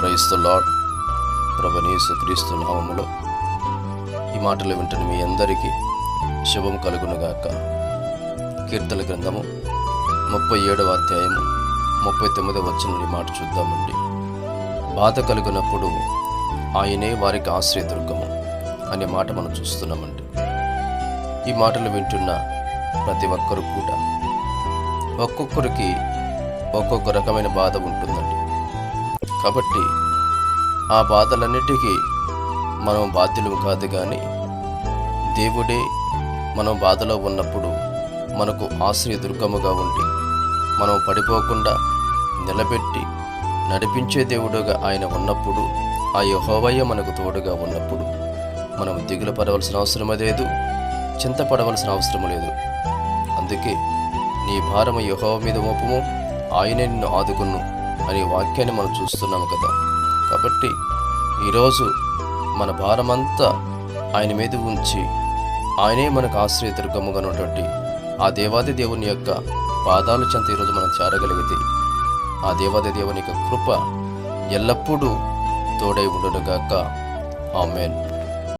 Praise the lord. ప్రభువైన యేసుక్రీస్తు నామములో ఈ మాటలు వింటున్న మీ అందరికీ శుభం కలుగునుగాక. కీర్తన గ్రంథము 37వ అధ్యాయము 39వ వచనం ఈ మాట చూద్దామండి. బాధ కలుగునప్పుడు ఆయనే వారికి ఆశ్రయదుర్గము అనే మాట మనం చూస్తున్నామండి. ఈ మాటలు వింటున్న ప్రతి ఒక్కరు కూడా ఒక్కొక్కరికి ఒక్కొక్క రకమైన బాధ ఉంటుందండి. కాబట్టి ఆ బాధలన్నిటికీ మనం బాధ్యులు కాదు, కానీ దేవుడే మనం బాధలో ఉన్నప్పుడు మనకు ఆశ్రయదుర్గముగా ఉండి మనం పడిపోకుండా నిలబెట్టి నడిపించే దేవుడుగా ఆయన ఉన్నప్పుడు, ఆ యెహోవాయే మనకు తోడుగా ఉన్నప్పుడు మనం దిగులు పడవలసిన అవసరం లేదు, చింతపడవలసిన అవసరం లేదు. అందుకే నీ భారము యెహోవా మీద మోపము, ఆయనే నిన్ను ఆదుకును అనే వాక్యాన్ని మనం చూస్తున్నాము కదా. కాబట్టి ఈరోజు మన భారమంతా ఆయన మీద ఉంచి ఆయనే మనకు ఆశ్రయదుర్గముగా ఉన్నటువంటి ఆ దేవాది దేవుని యొక్క పాదాల చెంత ఈరోజు మనం చేరగలిగితే ఆ దేవాది దేవుని యొక్క కృప ఎల్లప్పుడూ తోడై ఉండునుగాక. ఆమేన్.